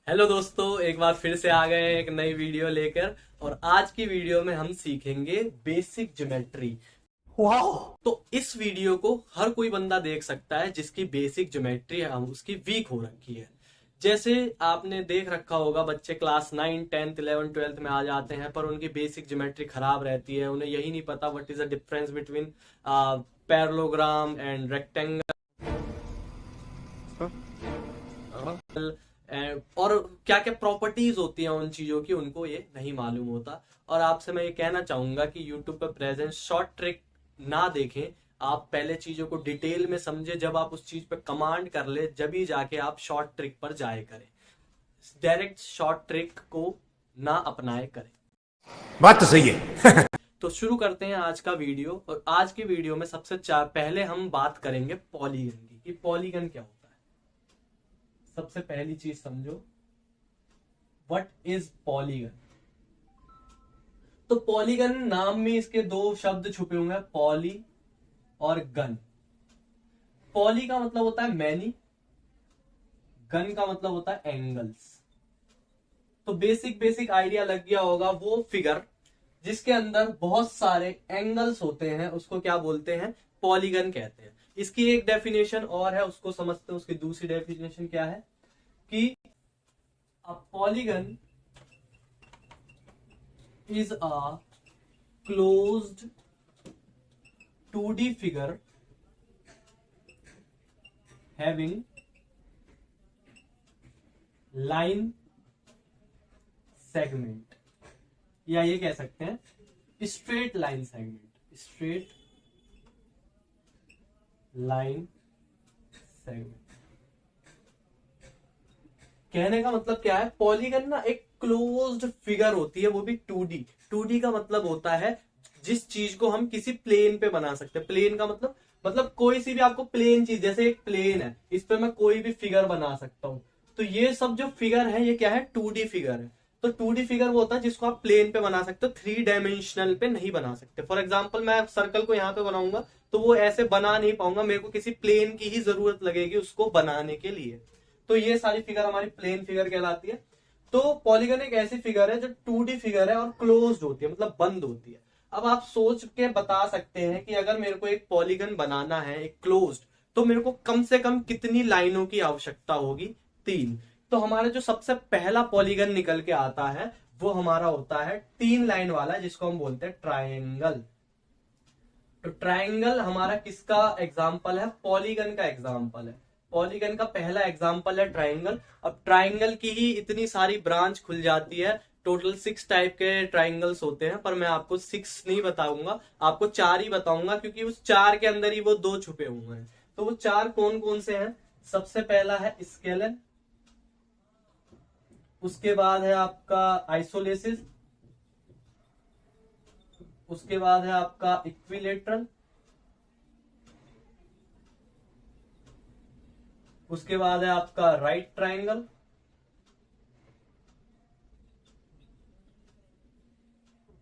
Hello दोस्तों, एक बार फिर से आ गए हैं एक नई वीडियो लेकर। और आज की वीडियो में हम सीखेंगे बेसिक ज्योमेट्री। वाह। तो इस वीडियो को हर कोई बंदा देख सकता है जिसकी बेसिक ज्योमेट्री हम उसकी वीक हो रखी है। जैसे आपने देख रखा होगा, बच्चे क्लास 9, 10th, 11th, 12th में आ जाते हैं पर उनकी बेसिक ज्योमेट्री खराब रहती है। उन्हें यही नहीं पता what is the difference between parallelogram and rectangle और क्या क्या प्रॉपर्टीज होती हैं उन चीजों की, उनको ये नहीं मालूम होता। और आपसे मैं ये कहना चाहूंगा कि यूट्यूब पर प्रेजेंट शॉर्ट ट्रिक ना देखें। आप पहले चीजों को डिटेल में समझे, जब आप उस चीज पे कमांड कर ले जब ही जाके आप शॉर्ट ट्रिक पर जाए करें। डायरेक्ट शॉर्ट ट्रिक को ना अपनाए करें। बात तो सही है। तो शुरू करते हैं आज का वीडियो। और आज के वीडियो में सबसे पहले हम बात करेंगे पॉलीगन की, कि पॉलीगन क्या होता है। सबसे पहली चीज समझो, व्हाट इज पॉलीगन। तो पॉलीगन नाम में इसके दो शब्द छुपे हुए हैं, पॉली और गन। पॉली का मतलब होता है मैनी, गन का मतलब होता है एंगल्स। तो बेसिक आइडिया लग गया होगा। वो फिगर जिसके अंदर बहुत सारे एंगल्स होते हैं उसको क्या बोलते हैं, पॉलीगन कहते हैं। इसकी एक डेफिनेशन और है, उसको समझते हैं। उसकी दूसरी डेफिनेशन क्या है कि a polygon is a closed 2D figure having line segment, या ये कह सकते हैं straight line segment. Straight line segment कहने का मतलब क्या है, पॉलीगन ना एक क्लोज्ड फिगर होती है, वो भी 2D। 2D का मतलब होता है जिस चीज को हम किसी प्लेन पे बना सकते हैं। प्लेन का मतलब कोई सी भी आपको प्लेन चीज, जैसे एक प्लेन है, इस पे मैं कोई भी फिगर बना सकता हूं। तो ये सब जो फिगर है ये क्या है, 2D फिगर है। तो 2D फिगर वो होता है जिसको आप प्लेन पे बना सकते हो, 3 डायमेंशनल पे नहीं बना सकते। फॉर एग्जाम्पल, मैं सर्कल को यहाँ पे बनाऊंगा तो वो ऐसे बना नहीं पाऊंगा, मेरे को किसी प्लेन की ही जरूरत लगेगी उसको बनाने के लिए। तो ये सारी फिगर हमारी प्लेन फिगर कहलाती है। तो पॉलीगन एक ऐसी फिगर है जो 2D फिगर है और क्लोज्ड होती है, मतलब बंद होती है। अब आप सोच के बता सकते हैं कि अगर मेरे को एक पॉलीगन बनाना है एक क्लोज्ड, तो मेरे को कम से कम कितनी लाइनों की आवश्यकता होगी, 3। तो हमारा जो सबसे पहला पॉलीगन निकल के आता है वो हमारा होता है 3 लाइन वाला, जिसको हम बोलते हैं ट्राइंगल। तो ट्राइंगल हमारा किसका एग्जाम्पल है, पॉलीगन का एग्जाम्पल है। पॉलीगन का पहला एग्जाम्पल है ट्राइंगल। अब ट्राइंगल की ही इतनी सारी ब्रांच खुल जाती है। टोटल 6 टाइप के ट्राइंगल्स होते हैं, पर मैं आपको 6 नहीं बताऊंगा, आपको 4 ही बताऊंगा, क्योंकि उस 4 के अंदर ही वो 2 छुपे हुए हैं। तो वो 4 कौन कौन से हैं, सबसे पहला है स्केलन, उसके बाद है आपका आइसोलेसिस, उसके बाद है आपका इक्विलेटरल, उसके बाद है आपका राइट ट्राइंगल,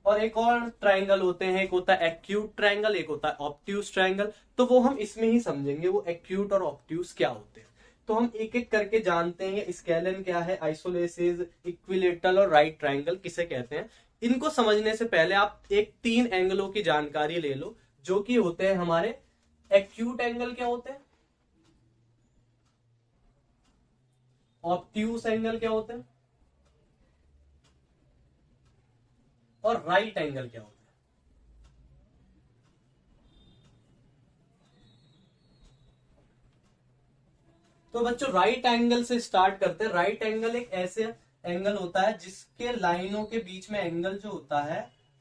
और एक और ट्राइंगल होते हैं, एक होता है एक्यूट ट्राइंगल, एक होता है ऑब्ट्यूज ट्राइंगल। तो वो हम इसमें ही समझेंगे, वो एक्यूट और ऑब्ट्यूज क्या होते हैं। तो हम एक एक करके जानते हैं, स्केलन क्या है, आइसोलेसिस, इक्विलेटरल और राइट ट्राइंगल किसे कहते हैं। इनको समझने से पहले आप एक 3 एंगलों की जानकारी ले लो, जो कि होते हैं हमारे एक्यूट एंगल क्या होते हैं, ऑब्ट्यूज एंगल क्या होते हैं, और राइट एंगल क्या होता है। तो बच्चों राइट एंगल से स्टार्ट करते हैं। राइट एंगल एक ऐसे एंगल होता है जिसके लाइनों के बीच में एंगल जो होता है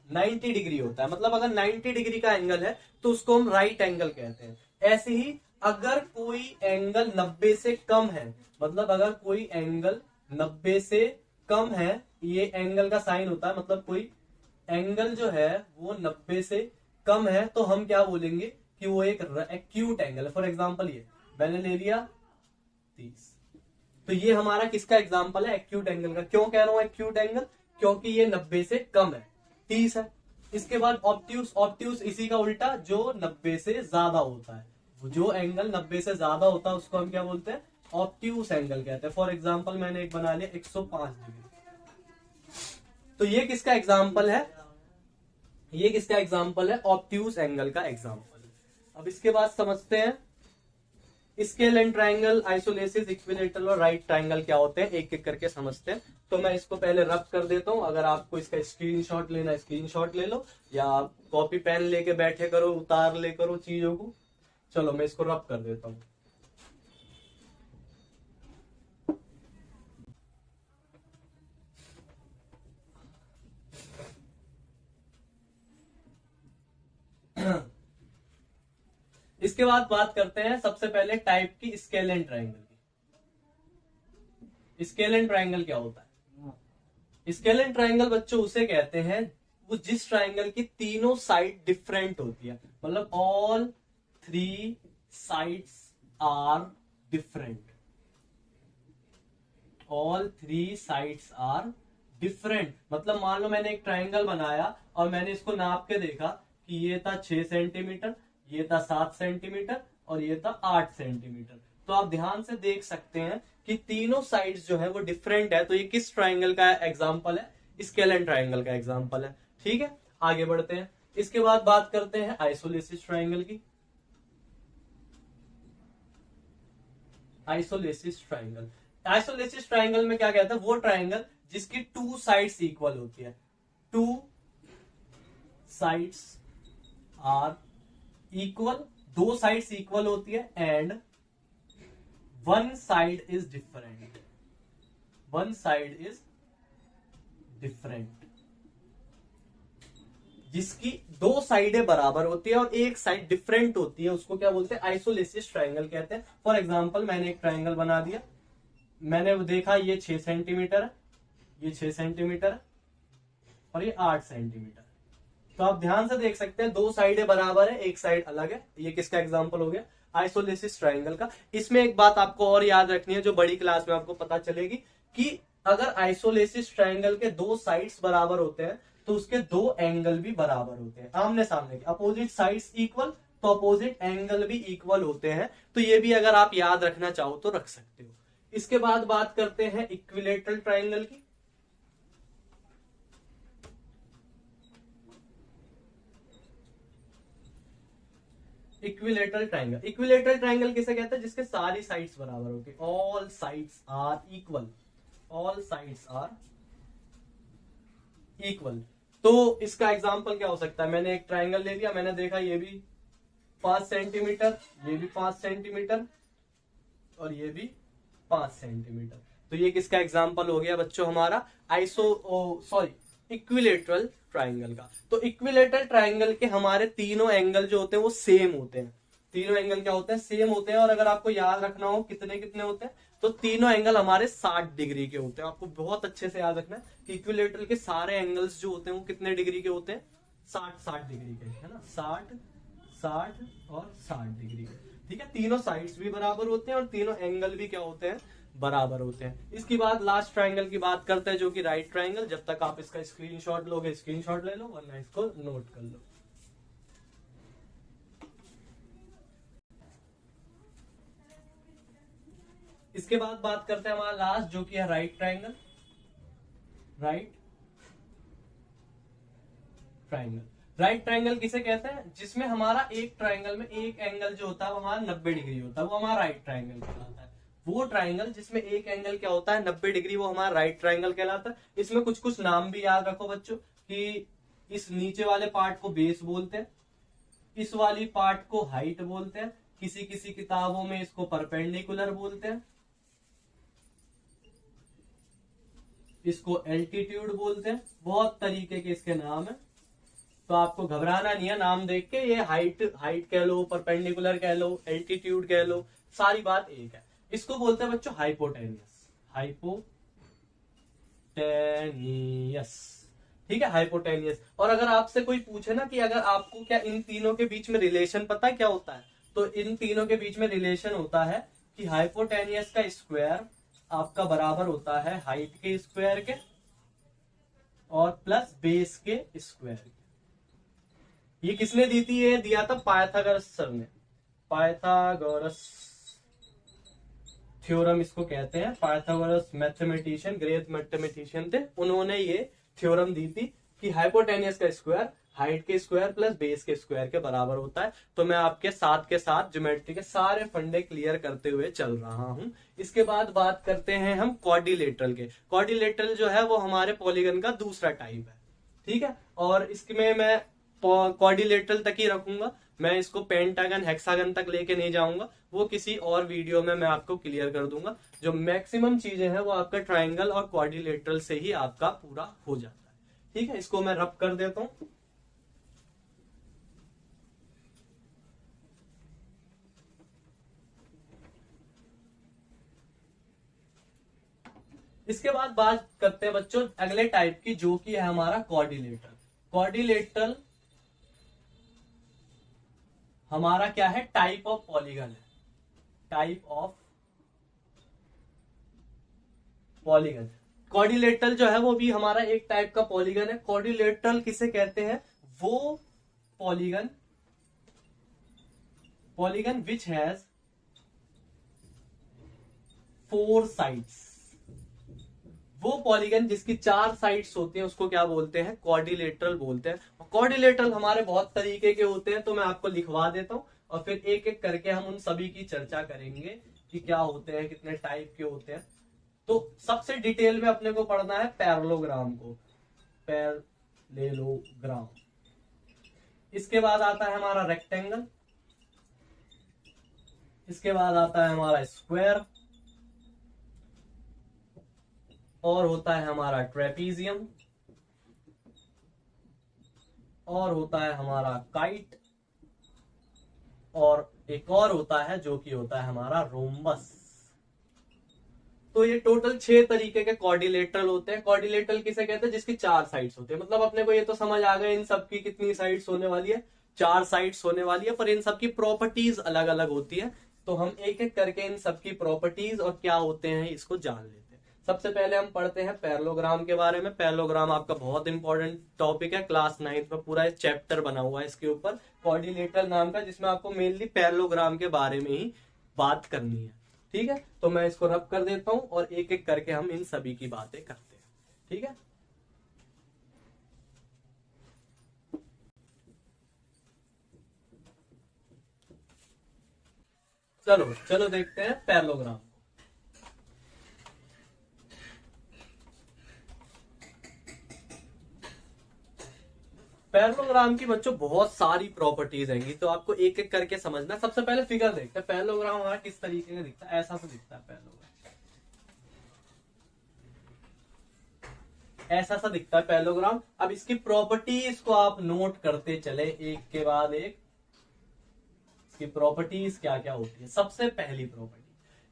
90 डिग्री होता है। मतलब अगर 90 डिग्री का एंगल है तो उसको हम राइट एंगल कहते हैं। ऐसे ही अगर कोई एंगल 90 से कम है, मतलब अगर कोई एंगल 90 से कम है, ये एंगल का साइन होता है, मतलब कोई एंगल जो है वो 90 से कम है, तो हम क्या बोलेंगे कि वो एक एक्यूट एंगल है। फॉर एग्जाम्पल ये मैंने ले लिया 30, तो ये हमारा किसका एग्जाम्पल है, एक्यूट एंगल का। क्यों कह रहा हूं एक्यूट एंगल, क्योंकि ये 90 से कम है, 30 है। इसके बाद ऑब्ट्यूस, ऑब्ट्यूस इसी का उल्टा, जो 90 से ज्यादा होता है। जो एंगल 90 से ज्यादा होता है उसको हम क्या बोलते हैं, ऑब्ट्यूस एंगल कहते हैं। फॉर एग्जांपल मैंने एक बना लिया 105 डिग्री, तो ये किसका एग्जांपल है? ये किसका एग्जांपल है? ऑब्ट्यूस एंगल का एग्जांपल। अब इसके बाद समझते हैं scale and triangle, isosceles, equilateral और राइट ट्रायंगल क्या होते हैं, एक एक करके समझते हैं। तो मैं इसको पहले रब कर देता हूं। अगर आपको इसका स्क्रीनशॉट लेना, स्क्रीनशॉट ले लो, या आप कॉपी पेन लेके बैठे करो, उतार ले करो चीजों को। चलो मैं इसको रब कर देता हूं। इसके बाद बात करते हैं सबसे पहले टाइप की स्केल एंड ट्रायंगल की। स्केल एंड ट्रायंगल क्या होता है? स्केल एंड ट्रायंगल बच्चों उसे कहते हैं वो जिस ट्रायंगल की तीनों साइड डिफरेंट होती है, मतलब all 3 sides are different. All 3 sides are different मतलब मान लो मैंने एक ट्रायंगल बनाया और मैंने इसको नाप के देखा कि ये था 6 सेंटीमीटर, ये था 7 सेंटीमीटर और ये था 8 सेंटीमीटर। तो आप ध्यान से देख सकते हैं कि तीनों साइड्स जो है वो डिफरेंट है। तो ये किस ट्रायंगल का एग्जांपल है? स्केल एंड ट्रायंगल का एग्जांपल है। ठीक है, आगे बढ़ते हैं। इसके बाद बात करते हैं आइसोलेसिस ट्रायंगल की। आइसोलेसिस ट्रायंगल, आइसोलेसिस ट्रायंगल में क्या कहता है? वो ट्रायंगल जिसकी 2 साइड्स इक्वल होती है। 2 sides are equal, 2 sides equal होती है and 1 side is different. 1 side is different, जिसकी 2 साइडें बराबर होती है और एक साइड डिफरेंट होती है, उसको क्या बोलते हैं? आइसोलेसिस ट्रायंगल कहते हैं। फॉर एग्जांपल मैंने एक ट्रायंगल बना दिया, मैंने देखा ये 6 सेंटीमीटर है, ये 6 सेंटीमीटर है और ये 8 सेंटीमीटर। तो आप ध्यान से देख सकते हैं 2 साइडें बराबर है, एक साइड अलग है। ये किसका एग्जांपल हो गया? आइसोलेसिस ट्रायंगल का। इसमें एक बात आपको और याद रखनी है जो बड़ी क्लास में आपको पता चलेगी कि अगर आइसोलेसिस ट्रायंगल के 2 साइड्स बराबर होते हैं तो उसके 2 एंगल भी बराबर होते हैं, आमने सामने के। अपोजिट साइड्स इक्वल तो अपोजिट एंगल भी इक्वल होते हैं। तो ये भी अगर आप याद रखना चाहो तो रख सकते हो। इसके बाद बात करते हैं इक्विलेटरल ट्रायंगल की। इक्विलेटरल ट्रायंगल, इक्विलेटरल ट्रायंगल किसे कहते हैं? जिसके सारी साइड्स बराबर होती है। All sides are equal, all sides are equal. तो इसका एग्जांपल क्या हो सकता है? मैंने एक ट्रायंगल ले लिया, मैंने देखा ये भी 5 सेंटीमीटर, ये भी 5 सेंटीमीटर और ये भी 5 सेंटीमीटर। तो ये किसका एग्जांपल हो गया बच्चों? हमारा इक्विलेटरल ट्रायंगल का। तो इक्विलेटरल ट्रायंगल के हमारे तीनों एंगल जो होते हैं वो सेम होते हैं। तीनों एंगल क्या होते हैं? सेम होते हैं। और अगर आपको याद रखना हो कितने कितने होते हैं, तो तीनों एंगल हमारे 60 डिग्री के होते हैं। आपको बहुत अच्छे से याद रखना है कि इक्विलेटरल के सारे एंगल्स जो होते हैं वो कितने डिग्री के होते हैं? 60 डिग्री के, है ना? 60 और 60 डिग्री के। ठीक है, तीनों साइड्स भी बराबर होते हैं और तीनों एंगल भी क्या होते हैं? बराबर होते हैं। इसके बाद लास्ट ट्रायंगल की बात करते हैं जो कि राइट ट्रायंगल। जब तक आप इसका स्क्रीनशॉट लोगे स्क्रीनशॉट ले लो, वरना इसको नोट कर लो। इसके बाद बात करते हैं हमारा लास्ट जो कि है right triangle. Right triangle, right triangle किसे कहते हैं? जिसमें हमारा एक ट्रायंगल में एक एंगल जो होता है वो हमारा 90 डिग्री होता है, वो हमारा राइट ट्रायंगल कहलाता है। वो ट्रायंगल जिसमें एक एंगल क्या होता है? 90 डिग्री, वो हमारा राइट ट्रायंगल कहलाता है। इसमें कुछ कुछ नाम भी याद रखो बच्चों कि इस नीचे वाले पार्ट को बेस बोलते हैं, इस वाली पार्ट को हाइट बोलते हैं, किसी किसी किताबों में इसको परपेंडिकुलर बोलते हैं, इसको एल्टीट्यूड बोलते हैं। बहुत तरीके के इसके नाम है, तो आपको घबराना नहीं है नाम देख के। ये हाइट कह लो, परपेंडिकुलर कह लो, एल्टीट्यूड कह लो, सारी बात एक है। इसको बोलते हैं बच्चों हाइपोटेनियस। हाइपोटेनियस, ठीक है, हाइपोटेनियस। और अगर आपसे कोई पूछे ना कि अगर आपको क्या इन तीनों के बीच में रिलेशन पता है क्या होता है, तो इन तीनों के बीच में रिलेशन होता है कि हाइपोटेनियस का स्क्वायर आपका बराबर होता है हाइट के स्क्वायर के और प्लस बेस के स्क्वायर के। ये किसने दी थी? ये दिया था पाइथागोरस सर ने, पाइथागोरस। थ्योरम इसको कहते हैं। पाइथागोरस मैथमेटिशियन, ग्रेट मैथमेटिशियन थे, उन्होंने ये थ्योरम दी थी कि हाइपोटेनियस का स्क्वायर हाइट के स्क्वायर प्लस बेस के स्क्वायर के बराबर होता है। तो मैं आपके साथ के साथ ज्योमेट्री के सारे फंडे क्लियर करते हुए चल रहा हूं। इसके बाद बात करते हैं हम क्वाड्रिलेटरल के। क्वाड्रिलेटरल जो है वो हमारे पॉलीगन का दूसरा टाइप है, ठीक है। और इसमें मैं क्वाड्रिलेटरल तक ही रखूंगा, मैं इसको पेंटागन हेक्सागन तक लेके नहीं जाऊंगा, वो किसी और वीडियो में मैं आपको क्लियर कर दूंगा। जो मैक्सिमम चीजें हैं वो आपका ट्राइंगल और क्वाड्रिलेटरल से ही आपका पूरा हो जाता है, ठीक है। इसको मैं रब कर देता हूं। इसके बाद बात करते हैं बच्चों अगले टाइप की, जो कि है हमारा क्वाड्रिलेटरल। क्वाड्रिलेटरल हमारा क्या है, टाइप ऑफ पॉलीगन है, टाइप ऑफ पॉलीगन। क्वाड्रिलेटरल जो है वो भी हमारा एक टाइप का पॉलीगन है। क्वाड्रिलेटरल किसे कहते हैं, वो पॉलीगन विच हैज 4 साइड्स। वो पॉलीगन जिसकी 4 साइड्स होती हैं उसको क्या बोलते हैं, क्वाड्रिलेटरल बोलते हैं। क्वाड्रिलेटरल हमारे बहुत तरीके के होते हैं, तो मैं आपको लिखवा देता हूं और फिर एक एक करके हम उन सभी की चर्चा करेंगे कि क्या होते हैं, कितने टाइप के होते हैं। तो सबसे डिटेल में अपने को पढ़ना है पैरेललोग्राम को, पैरेललोग्राम। इसके बाद आता है हमारा रेक्टेंगल, इसके बाद आता है हमारा स्क्वायर, और होता है हमारा ट्रेपीजियम, और होता है हमारा काइट, और एक और होता है जो कि होता है हमारा रोम्बस। तो ये टोटल 6 तरीके के क्वाड्रिलेटरल होते हैं। क्वाड्रिलेटरल किसे कहते हैं, जिसकी 4 साइड्स होती है। मतलब अपने को ये तो समझ आ गया इन सब की कितनी साइड्स होने वाली है, 4 साइड्स होने वाली है, पर इन सब की प्रॉपर्टीज अलग अलग होती है। तो हम एक एक करके इन सब की प्रॉपर्टीज और क्या होते हैं इसको जान लेते हैं। सबसे पहले हम पढ़ते हैं पैरेललोग्राम के बारे में। पैरेललोग्राम आपका बहुत इंपॉर्टेंट टॉपिक है, क्लास 9th में पूरा एक चैप्टर बना हुआ है इसके ऊपर क्वाड्रिलेटरल नाम का, जिसमें आपको मेनली पैरेललोग्राम के बारे में ही बात करनी है, ठीक है। तो मैं इसको रब कर देता हूं और एक एक करके हम इन सभी की बातें करते हैं, ठीक है। चलो चलो देखते हैं पैरेललोग्राम। पैरेललोग्राम की बच्चों बहुत सारी प्रॉपर्टीज आएंगी, तो आपको एक एक करके समझना। सबसे पहले फिगर देखते हैं पैरेललोग्राम हमारा किस तरीके का दिखता है। ऐसा तो दिखता है पैरेललोग्राम, ऐसा सा दिखता है पैरेललोग्राम। अब इसकी प्रॉपर्टीज को आप नोट करते चले एक के बाद एक, इसकी प्रॉपर्टीज क्या क्या होती है। सबसे पहली प्रॉपर्टी,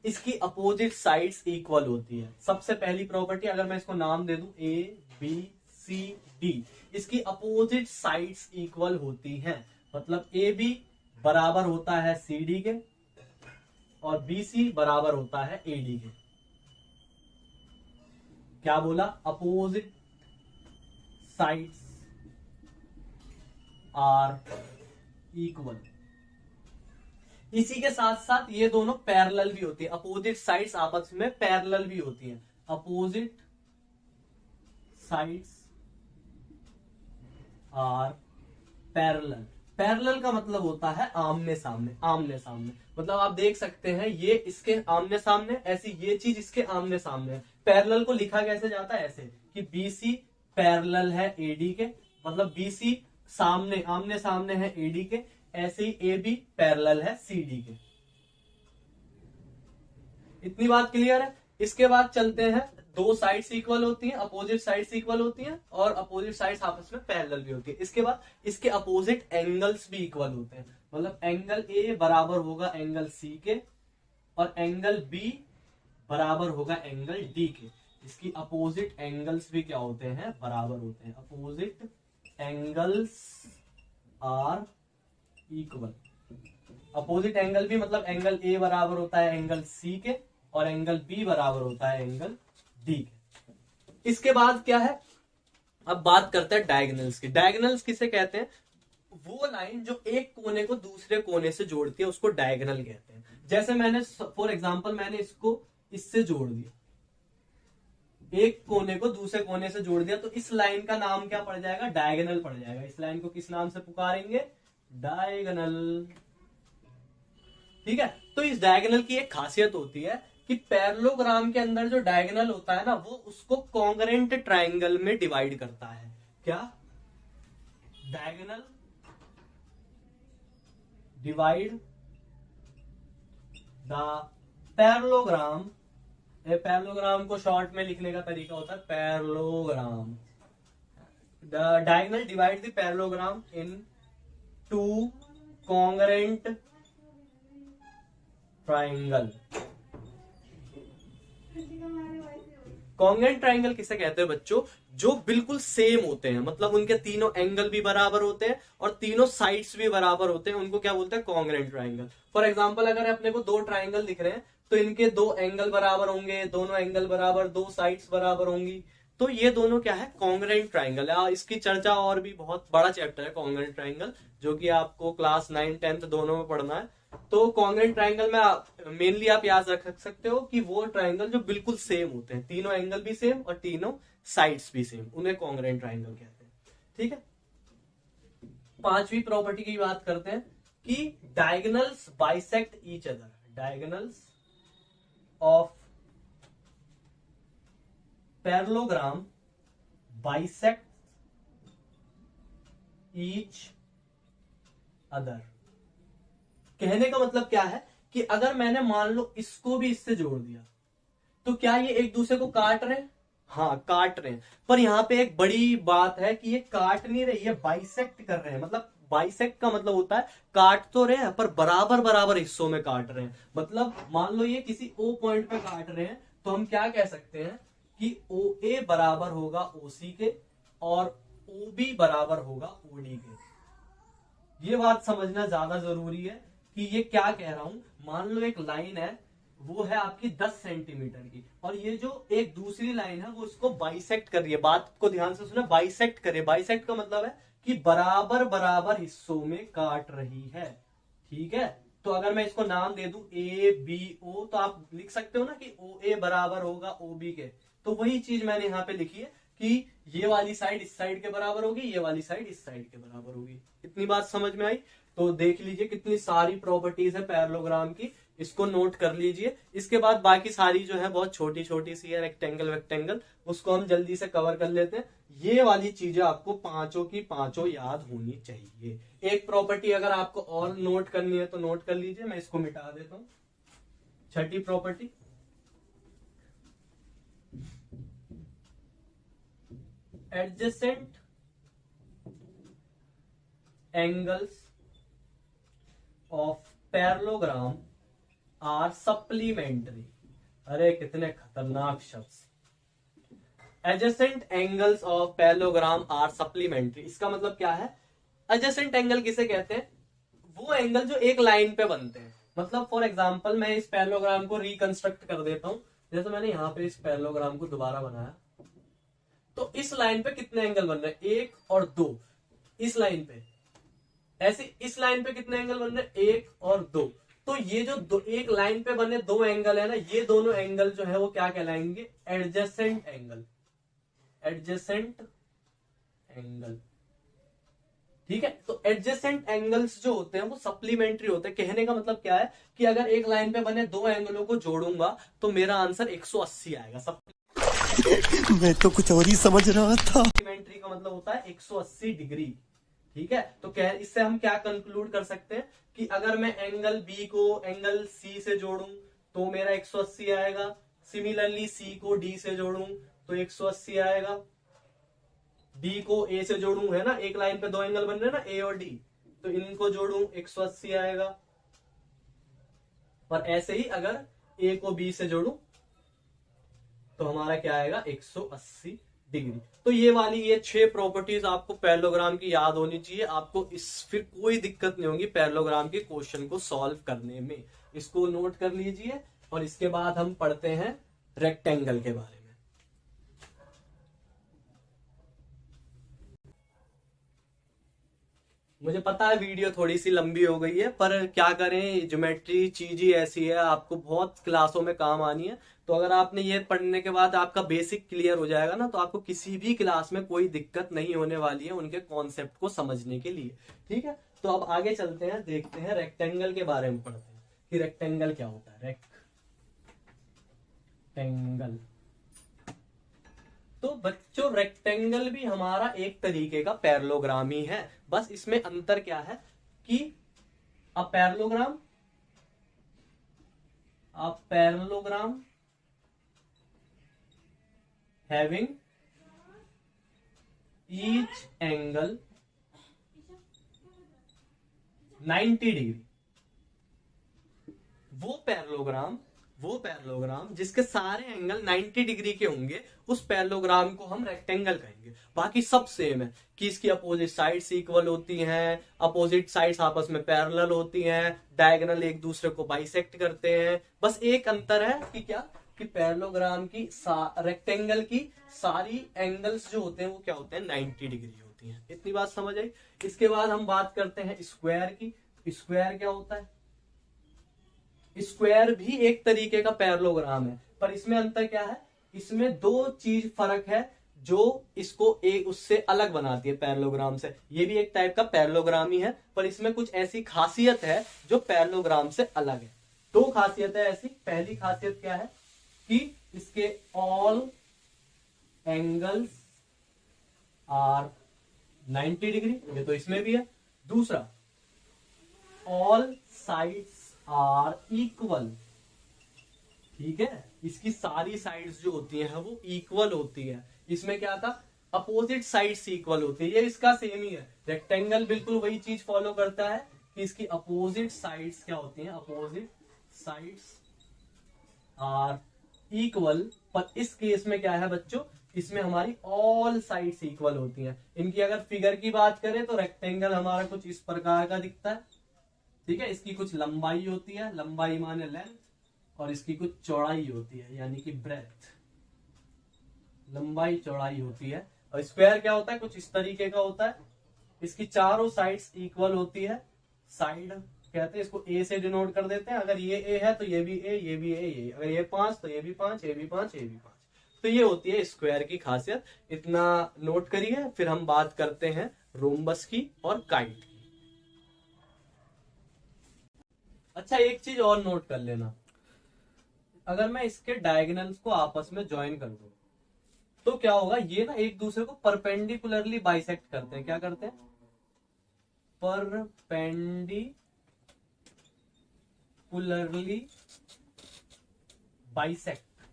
इसकी अपोजिट साइड्स इक्वल होती है। सबसे पहली प्रॉपर्टी, अगर मैं इसको नाम दे दूं ABCD, इसकी अपोजिट साइड्स इक्वल होती हैं। मतलब AB बराबर होता है CD के और BC बराबर होता है AD के। क्या बोला, अपोजिट साइड्स आर इक्वल। इसी के साथ साथ ये दोनों पैरेलल भी होती है, अपोजिट साइड्स आपस में पैरेलल भी होती हैं। Opposite sides are parallel. Parallel का मतलब होता है आमने सामने, आमने सामने। मतलब आप देख सकते हैं ये इसके आमने सामने, ऐसी ये चीज इसके आमने सामने है। पैरेलल को लिखा कैसे जाता है, ऐसे कि BC पैरेलल है AD के, मतलब BC सामने आमने सामने है AD के, ऐसे ही AB पैरेलल है CD के। इतनी बात क्लियर है। इसके बाद चलते हैं, 2 साइड्स इक्वल होती हैं, अपोजिट साइड्स इक्वल होती हैं, और अपोजिट साइड्स आपस में पैरेलल भी होती है। इसके बाद इसके अपोजिट एंगल्स भी इक्वल होते हैं। मतलब एंगल A बराबर होगा एंगल C के, और एंगल B बराबर होगा एंगल D के। इसकी अपोजिट एंगल्स भी क्या होते हैं, बराबर होते हैं। Opposite angles are equal. Opposite angle भी मतलब एंगल A बराबर होता है एंगल C के, और एंगल B बराबर होता है एंगल D के। इसके बाद क्या है, अब बात करते हैं डायगोनल्स की। डायगोनल्स किसे कहते हैं, वो लाइन जो एक कोने को दूसरे कोने से जोड़ती है उसको डायगोनल कहते हैं। जैसे मैंने फॉर एग्जांपल मैंने इसको इससे जोड़ दिया, एक कोने को दूसरे कोने से जोड़ दिया, तो इस लाइन का नाम क्या पड़ जाएगा? डायगोनल पड़ जाएगा। इस लाइन को किस नाम से पुकारेंगे? डायगोनल। ठीक है, तो इस डायगोनल की एक खासियत होती है कि पैरेललोग्राम के अंदर जो डायगोनल होता है ना, वो उसको कॉन्ग्रेंट ट्राइंगल में डिवाइड करता है। क्या? Diagonal divide the parallelogram. Parallelogram को शॉर्ट में लिखने का तरीका होता है parallelogram. The diagonal divide the parallelogram into congruent triangle. Congruent triangle किसे कहते हैं बच्चों? जो बिल्कुल सेम होते हैं, मतलब उनके तीनों एंगल भी बराबर होते हैं और तीनों साइड्स भी बराबर होते हैं, उनको क्या बोलते हैं? Congruent triangle. फॉर एग्जांपल अगर अपने को दो ट्राइंगल दिख रहे हैं तो इनके दो एंगल बराबर होंगे, दोनों एंगल बराबर, दो साइड्स बराबर होंगी, तो ये दोनों क्या है? कॉन्ग्रेंट ट्राइंगल है। इसकी चर्चा और भी बहुत बड़ा चैप्टर है कॉन्ग्रेंट ट्राइंगल, जो कि आपको क्लास 9, 10 दोनों में पढ़ना है। तो कॉन्ग्रेंट ट्राइंगल में मेनली आप याद रख सकते हो कि वो ट्राइंगल जो बिल्कुल सेम होते हैं, तीनों एंगल भी सेम और तीनों साइड्स भी सेम, उन्हें कॉन्ग्रेंट ट्राइंगल कहते हैं। ठीक है, पांचवी प्रॉपर्टी की बात करते हैं कि diagonals bisect each other. Diagonals of parallelogram bisect each other. कहने का मतलब क्या है कि अगर मैंने मान लो इसको भी इससे जोड़ दिया, तो क्या ये एक दूसरे को काट रहे हैं? हाँ, काट रहे हैं। पर यहाँ पे एक बड़ी बात है कि ये काट नहीं रहे, ये बाइसेक्ट कर रहे हैं। मतलब बाइसेक्ट का मतलब होता है काट तो रहे हैं पर बराबर बराबर हिस्सों में काट रहे हैं। मतलब मान लो ये किसी ओ पॉइंट पे काट रहे हैं, तो हम क्या कह सकते हैं कि ओ ए बराबर होगा ओ सी के और ओ बी बराबर होगा ओ डी के। ये बात समझना ज्यादा जरूरी है कि ये क्या कह रहा हूं। मान लो एक लाइन है, वो है आपकी 10 सेंटीमीटर की, और ये जो एक दूसरी लाइन है वो इसको बाइसेक्ट कर रही है। बात को ध्यान से सुना, बाइसेक्ट करे। बाइसेक्ट का मतलब है कि बराबर बराबर हिस्सों में काट रही है। ठीक है, तो अगर मैं इसको नाम दे दूं ए बी ओ, तो आप लिख सकते हो ना कि ओ ए बराबर होगा ओ बी के। तो वही चीज मैंने यहाँ पे लिखी है कि ये वाली साइड इस साइड के बराबर होगी, ये वाली साइड इस साइड के बराबर होगी। इतनी बात समझ में आई? तो देख लीजिए कितनी सारी प्रॉपर्टीज है पैरेललोग्राम की, इसको नोट कर लीजिए। इसके बाद बाकी सारी जो है बहुत छोटी छोटी सी है, रेक्टेंगल वेक्टेंगल, उसको हम जल्दी से कवर कर लेते हैं। ये वाली चीजें आपको पांचों की पांचों याद होनी चाहिए। एक प्रॉपर्टी अगर आपको और नोट करनी है तो नोट कर लीजिए, मैं इसको मिटा देता हूं। छठी property, adjacent angles of parallelogram are supplementary. अरे कितने खतरनाक शब्द। Adjacent angles of parallelogram are supplementary, इसका मतलब क्या है? एडजेसेंट एंगल किसे कहते हैं? वो एंगल जो एक लाइन पे बनते हैं। मतलब फॉर एग्जांपल मैं इस पैरेललोग्राम को रिकंस्ट्रक्ट कर देता हूं। जैसे मैंने यहां पे इस पैरेललोग्राम को दोबारा बनाया, तो इस लाइन पे कितने एंगल बन रहे हैं? 1 और 2। इस लाइन पे ऐसे, इस लाइन पे कितने एंगल बन रहे हैं? 1 और 2। तो ये जो एक लाइन पे बने दो एंगल है ना, ये दोनों एंगल जो है वो क्या कहलाएंगे? Adjacent angle. एडजेसेंट एंगल, ठीक है। तो एडजेसेंट एंगल्स जो होते हैं वो सप्लीमेंट्री होते हैं। कहने का मतलब क्या है कि अगर एक लाइन पे बने दो एंगलों को जोड़ूंगा तो मेरा आंसर 180 आएगा। मैं तो कुछ और ही समझ रहा था। सप्लीमेंट्री का मतलब होता है 180 डिग्री। ठीक है, तो इससे हम क्या कंक्लूड कर सकते हैं कि अगर मैं एंगल बी को एंगल सी से जोड़ूं तो मेरा 180 आएगा। सिमिलरली सी को डी से जोड़ूं तो 180 आएगा। डी को ए से जोड़ूं, है ना, एक लाइन पे दो एंगल बन रहे हैं ना, ए और डी, तो इनको जोड़ूं 180 आएगा। और ऐसे ही अगर ए को बी से जोड़ूं तो हमारा क्या आएगा? 180 डिग्री। तो ये वाली ये 6 प्रॉपर्टीज आपको पैरेललोग्राम की याद होनी चाहिए। आपको फिर कोई दिक्कत नहीं होगी पैरेललोग्राम के क्वेश्चन को सॉल्व करने में। इसको नोट कर लीजिए और इसके बाद हम पढ़ते हैं रेक्टेंगल के बारे में। मुझे पता है वीडियो थोड़ी सी लंबी हो गई है, पर क्या करें, ज्योमेट्री चीज ही ऐसी है, आपको बहुत क्लासों में काम आनी है। तो अगर आपने ये पढ़ने के बाद आपका बेसिक क्लियर हो जाएगा ना, तो आपको किसी भी क्लास में कोई दिक्कत नहीं होने वाली है उनके कॉन्सेप्ट को समझने के लिए। ठीक है, तो अब आगे चलते हैं, देखते हैं रेक्टेंगल के बारे में पढ़ते हैं कि रेक्टेंगल क्या होता है। रेक्टेंगल, तो बच्चों रेक्टेंगल भी हमारा एक तरीके का पैरेललोग्राम ही है, बस इसमें अंतर क्या है कि a parallelogram having each angle 90 degree, वो पैरेललोग्राम जिसके सारे एंगल 90 डिग्री के होंगे, उस पैरेललोग्राम को हम रेक्टेंगल कहेंगे। बाकी सब सेम है कि इसकी अपोजिट साइड्स इक्वल होती हैं, अपोजिट साइड्स आपस में पैरेलल होती हैं, डायगोनल एक दूसरे को बाइसेक्ट करते हैं। बस एक अंतर है कि क्या, कि पैरेललोग्राम की रेक्टेंगल की सारी एंगल्स जो होते हैं वो क्या होते हैं, 90 डिग्री होती हैं। इतनी बात समझ आई। इसके बाद हम बात करते हैं स्क्वायर की। स्क्वायर क्या होता है? स्क्वायर भी एक तरीके का पैरेललोग्राम है, पर इसमें अंतर क्या है, इसमें दो चीज फर्क है जो इसको एक उससे अलग बनाती है पैरेललोग्राम से। ये भी एक टाइप का पैरेललोग्राम ही है, पर इसमें कुछ ऐसी खासियत है जो पैरेललोग्राम से अलग है। दो खासियत है ऐसी। पहली खासियत क्या है कि इसके ऑल एंगल्स आर 90 डिग्री, ये तो इसमें भी है। दूसरा, ऑल साइड्स आर इक्वल। ठीक है, इसकी सारी साइड्स जो होती हैं वो इक्वल होती है। इसमें क्या था, अपोजिट साइड्स इक्वल होती है। ये इसका सेम ही है, रेक्टेंगल बिल्कुल वही चीज फॉलो करता है कि इसकी अपोजिट साइड्स क्या होती हैं, अपोजिट साइड्स आर इक्वल। पर इस केस में क्या है बच्चों, इसमें हमारी ऑल साइड्स इक्वल होती हैं। इनकी अगर फिगर की बात करें तो रेक्टेंगल हमारा कुछ इस प्रकार का दिखता है। ठीक है, इसकी कुछ लंबाई होती है, लंबाई माने लेंथ, और इसकी कुछ चौड़ाई होती है यानी कि ब्रेथ, लंबाई चौड़ाई होती है। और स्क्वायर क्या होता है, कुछ इस तरीके का होता है। इसकी चारों साइड्स इक्वल होती है। साइड कहते हैं इसको, ए से डिनोट कर देते हैं। अगर ये ए है तो ये भी ए, ये भी ए, ये अगर ये 5 तो ये भी 5, ये भी 5, ये भी 5। तो ये होती है स्क्वायर की खासियत। इतना नोट करिए। फिर हम बात करते हैं रोम्बस की और काइट की। अच्छा, एक चीज और नोट कर लेना, अगर मैं इसके डायगोनल्स को आपस में ज्वाइन कर दूं तो क्या होगा, ये ना एक दूसरे को परपेंडिकुलरली बाइसेक्ट करते हैं। क्या करते हैं, परपेंडिकुलरली बाइसेक्ट।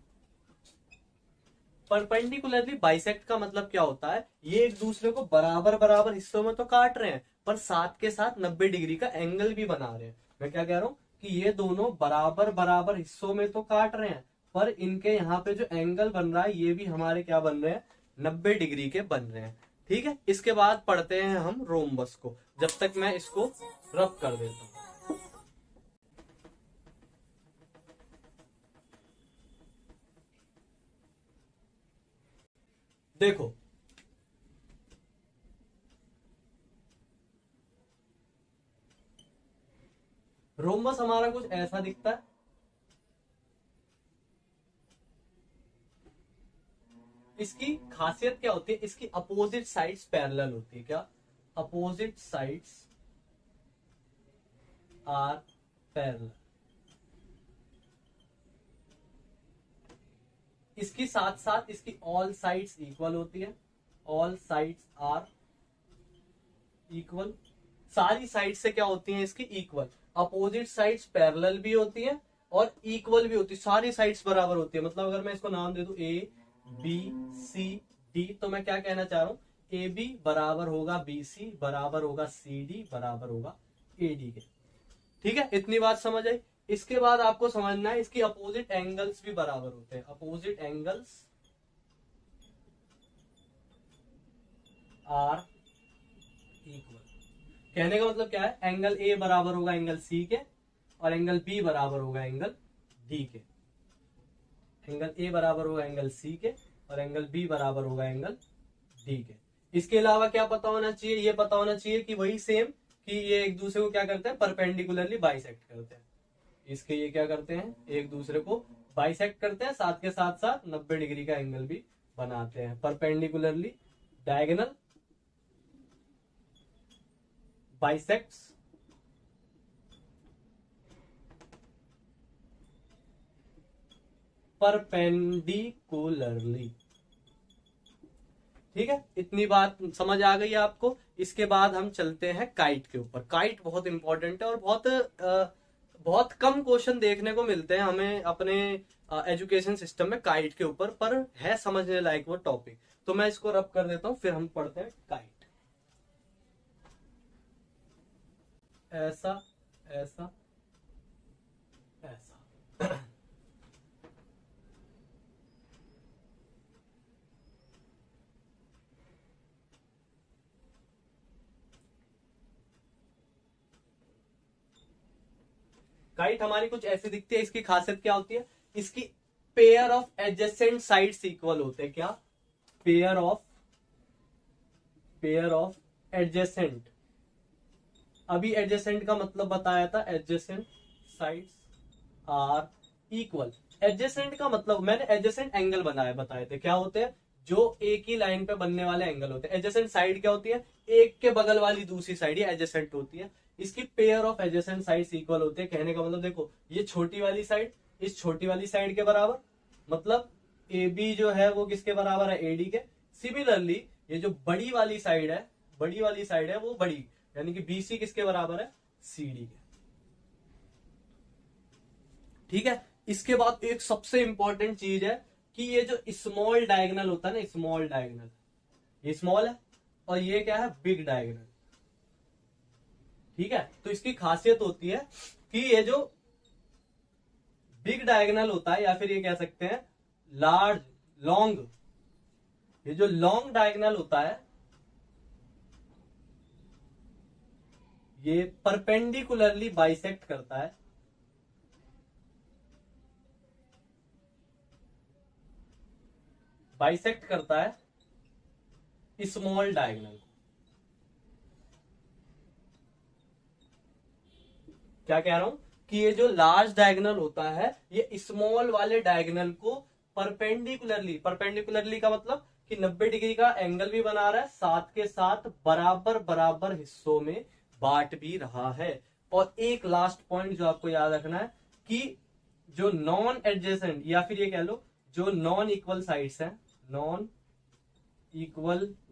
परपेंडिकुलरली बाइसेक्ट का मतलब क्या होता है, ये एक दूसरे को बराबर बराबर हिस्सों में तो काट रहे हैं, पर साथ के साथ 90 डिग्री का एंगल भी बना रहे हैं। मैं क्या कह रहा हूं कि ये दोनों बराबर बराबर हिस्सों में तो काट रहे हैं, पर इनके यहाँ पे जो एंगल बन रहा है ये भी हमारे क्या बन रहे हैं, 90 डिग्री के बन रहे हैं। ठीक है, इसके बाद पढ़ते हैं हम रोम्बस को। जब तक मैं इसको रब कर देता हूं। देखो, रोम्बस हमारा कुछ ऐसा दिखता है। इसकी खासियत क्या होती है, इसकी अपोजिट साइड्स पैरेलल होती है। क्या, अपोजिट साइड्स आर पैरेलल। इसकी साथ साथ इसकी ऑल साइड्स इक्वल होती है। All sides are equal. सारी साइड से क्या होती हैं इसकी, इक्वल। अपोजिट साइड्स पैरेलल भी होती हैं और इक्वल भी होती है। सारी साइड्स बराबर होती है। मतलब अगर मैं इसको नाम दे दूं ए बी सी डी, तो मैं क्या कहना चाह रहा हूं, ए बी बराबर होगा बी सी, बराबर होगा सी डी, बराबर होगा ए डी के। ठीक है, इतनी बात समझ आई। इसके बाद आपको समझना है इसकी अपोजिट एंगल्स भी बराबर होते हैं। Opposite angles are equal. कहने का मतलब क्या है, एंगल ए बराबर होगा एंगल सी के, और एंगल बी बराबर होगा एंगल डी के। एंगल ए बराबर होगा एंगल सी के, और एंगल बी बराबर होगा एंगल डी के। इसके अलावा क्या पता होना चाहिए, ये पता होना चाहिए कि वही सेम कि ये एक दूसरे को क्या करते हैं, परपेंडिकुलरली बाइसेक्ट करते हैं। इसके ये क्या करते हैं, एक दूसरे को बाइसेक्ट करते हैं, साथ के साथ साथ 90 डिग्री का एंगल भी बनाते हैं। Perpendicularly diagonal bisects perpendicularly. ठीक है, इतनी बात समझ आ गई आपको। इसके बाद हम चलते हैं काइट के ऊपर। काइट बहुत इंपॉर्टेंट है और बहुत कम क्वेश्चन देखने को मिलते हैं हमें अपने एजुकेशन सिस्टम में काइट के ऊपर, पर है समझने लायक वो टॉपिक। तो मैं इसको रब कर देता हूं, फिर हम पढ़ते हैं काइट। ऐसा ऐसा ऐसा काइट हमारी कुछ ऐसी दिखती है। इसकी खासियत क्या होती है, इसकी pair of adjacent sides equal होते हैं। क्या, पेयर ऑफ एडजेसेंट। अभी एडजेसेंट का मतलब बताया था, adjacent sides are equal. Adjacent का मतलब मैंने एडजेसेंट एंगल बताए थे, क्या होते हैं, जो एक ही लाइन पे बनने वाले एंगल होते हैं। एडजेसेंट साइड क्या होती है, एक के बगल वाली दूसरी साइड ये एडजेसेंट होती है। इसकी pair of adjacent sides equal होते हैं। कहने का मतलब देखो, ये छोटी वाली साइड इस छोटी वाली साइड के बराबर, मतलब ए बी जो है वो किसके बराबर है, एडी के। सिमिलरली ये जो बड़ी वाली साइड है वो बड़ी, यानी कि बीसी किसके बराबर है, सीडी के। ठीक है, इसके बाद एक सबसे इंपॉर्टेंट चीज है कि ये जो स्मॉल डायगोनल होता है ना, स्मॉल डायगोनल, ये स्मॉल है और ये क्या है, बिग डायगोनल। ठीक है, तो इसकी खासियत होती है कि ये जो बिग डायगोनल होता है, या फिर ये कह सकते हैं लार्ज लॉन्ग, ये जो लॉन्ग डायगोनल होता है ये परपेंडिकुलरली बाइसेक्ट करता है स्मॉल डायगोनल। क्या कह रहा हूं कि ये जो लार्ज डायगोनल होता है ये स्मॉल वाले डायगोनल को परपेंडिकुलरली का मतलब कि 90 डिग्री का एंगल भी बना रहा है, साथ के साथ बराबर बराबर हिस्सों में बांट भी रहा है। और एक लास्ट पॉइंट जो आपको याद रखना है कि जो नॉन एडजेसेंट, या फिर ये कह लो जो नॉन इक्वल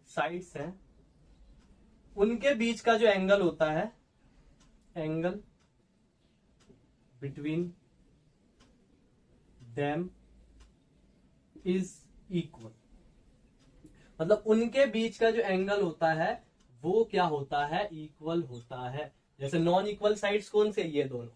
साइड्स हैं उनके बीच का जो एंगल होता है, angle between them is equal. मतलब उनके बीच का जो एंगल होता है वो क्या होता है, इक्वल होता है। जैसे नॉन इक्वल साइड्स कौन से, ये दोनों,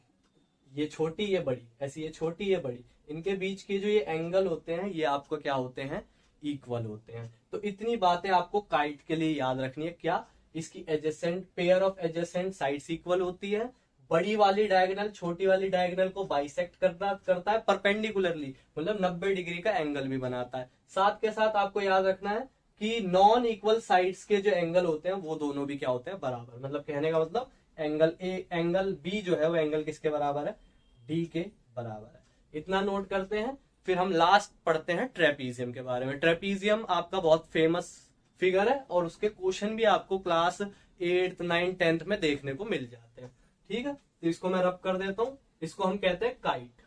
ये छोटी ये बड़ी, ऐसी ये छोटी ये बड़ी, इनके बीच के जो ये एंगल होते हैं ये आपको क्या होते हैं, इक्वल होते हैं। तो इतनी बातें आपको काइट के लिए याद रखनी है। क्या, इसकी adjacent pair of adjacent sides equal होती है, बड़ी वाली डायगोनल छोटी वाली डायगोनल को बाइसेक्ट करता है परपेंडिकुलरली, मतलब 90 डिग्री का एंगल भी बनाता है। साथ के साथ आपको याद रखना है कि नॉन इक्वल साइड्स के जो एंगल होते हैं वो दोनों भी क्या होते हैं, बराबर। मतलब कहने का मतलब एंगल बी जो है वो एंगल किसके बराबर है, डी के बराबर है। इतना नोट करते हैं। फिर हम लास्ट पढ़ते हैं ट्रेपीजियम के बारे में। ट्रेपीजियम आपका बहुत फेमस फिगर है और उसके क्वेश्चन भी आपको क्लास 8th 9th 10th में देखने को मिल जाते हैं। ठीक है, तो इसको मैं रब कर देता हूं। इसको हम कहते हैं काइट।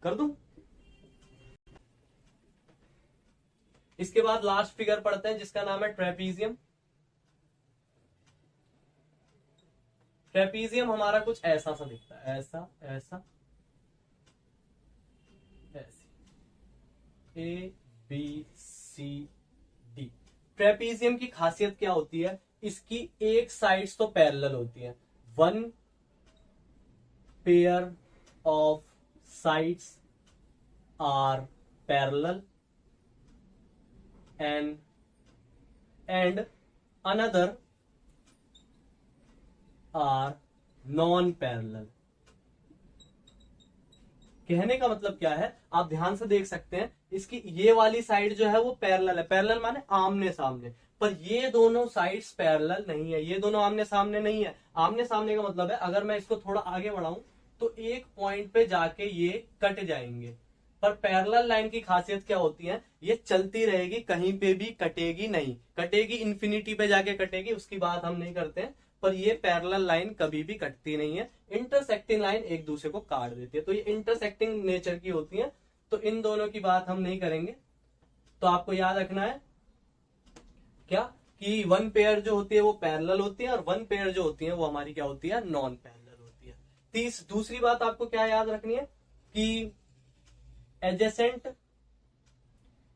कर दूं। इसके बाद लास्ट फिगर पढ़ते हैं जिसका नाम है ट्रेपीजियम। ट्रेपीजियम हमारा कुछ ऐसा सा दिखता है, ऐसा ऐसा ऐसी, A B C D. Trapezium की खासियत क्या होती है, इसकी एक साइड्स तो पैरेलल होती है, one pair of sides are parallel and another are non parallel। कहने का मतलब क्या है, आप ध्यान से देख सकते हैं, इसकी ये वाली साइड जो है वो पैरेलल है, पैरेलल माने आमने सामने, पर ये दोनों साइड्स पैरेलल नहीं है, ये दोनों आमने सामने नहीं है। आमने सामने का मतलब है अगर मैं इसको थोड़ा आगे बढ़ाऊं तो एक पॉइंट पे जाके ये कट जाएंगे, पर पैरेलल लाइन की खासियत क्या होती है, ये चलती रहेगी, कहीं पे भी कटेगी नहीं, कटेगी इन्फिनिटी पे जाके कटेगी, उसकी बात हम नहीं करते हैं, पर ये पैरेलल लाइन कभी भी कटती नहीं है। इंटरसेक्टिंग लाइन एक दूसरे को काट देती है, तो ये इंटरसेक्टिंग नेचर की होती है, तो इन दोनों की बात हम नहीं करेंगे। तो आपको याद रखना है क्या कि वन पेयर जो होती है वो पैरेलल होती है, और वन पेयर जो होती है वो हमारी क्या होती है, नॉन पैरेलल होती है। दूसरी बात आपको क्या याद रखनी है कि एडजेसेंट,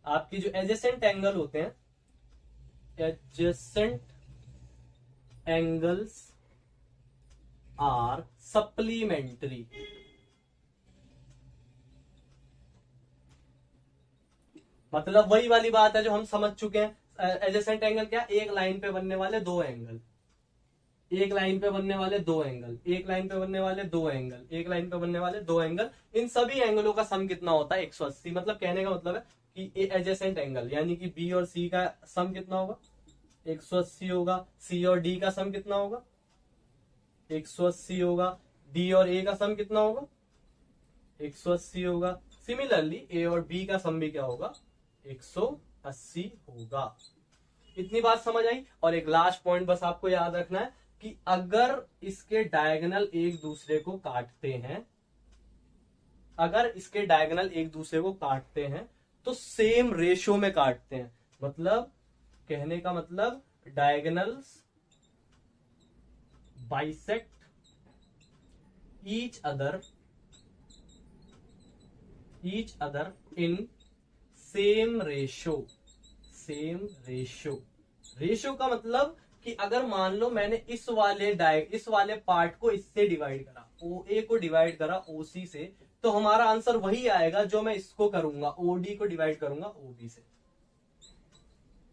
आपकी जो एडजेसेंट एंगल होते हैं, एडजेसेंट एंगल्स आर सप्लीमेंट्री। मतलब वही वाली बात है जो हम समझ चुके हैं। एडजेसेंट एंगल क्या, एक लाइन पे बनने वाले दो एंगल, एक लाइन पे बनने वाले दो एंगल, एक लाइन पे बनने वाले दो एंगल, एक लाइन पे बनने वाले दो एंगल, इन सभी एंगलों का सम कितना होता है, 180। मतलब कहने का मतलब है कि एडजेसेंट एंगल यानी कि बी और सी का सम कितना होगा, 180 होगा। सी और डी का सम कितना होगा, 180 होगा। डी और ए का सम कितना होगा, 180 होगा। सिमिलरली ए और बी का सम भी क्या होगा, 180 होगा। इतनी बात समझ आई। और एक लास्ट पॉइंट बस आपको याद रखना है कि अगर इसके डायगोनल एक दूसरे को काटते हैं, अगर इसके डायगोनल एक दूसरे को काटते हैं तो सेम रेशियो में काटते हैं। मतलब कहने का मतलब diagonals bisect each other in same ratio. Same ratio, ratio का मतलब कि अगर मान लो मैंने इस वाले पार्ट को इससे डिवाइड करा, ओ ए को डिवाइड करा ओ सी से, तो हमारा आंसर वही आएगा जो मैं इसको करूंगा, ओ डी को डिवाइड करूंगा ओ बी से।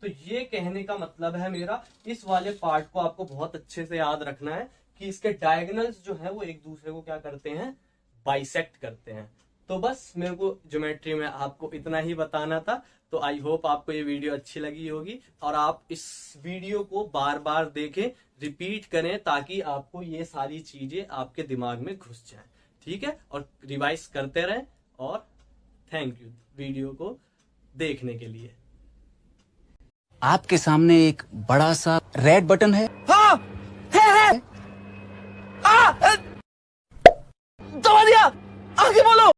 तो ये कहने का मतलब है मेरा, इस वाले पार्ट को आपको बहुत अच्छे से याद रखना है कि इसके डायगोनल्स जो है वो एक दूसरे को क्या करते हैं, बाइसेक्ट करते हैं। तो बस मेरे को ज्योमेट्री में आपको इतना ही बताना था। तो आई होप आपको ये वीडियो अच्छी लगी होगी, और आप इस वीडियो को बार बार देखें, रिपीट करें, ताकि आपको ये सारी चीजें आपके दिमाग में घुस जाएं। ठीक है, और रिवाइज करते रहें। और थैंक यू वीडियो को देखने के लिए। आपके सामने एक बड़ा सा रेड बटन है। हाँ है।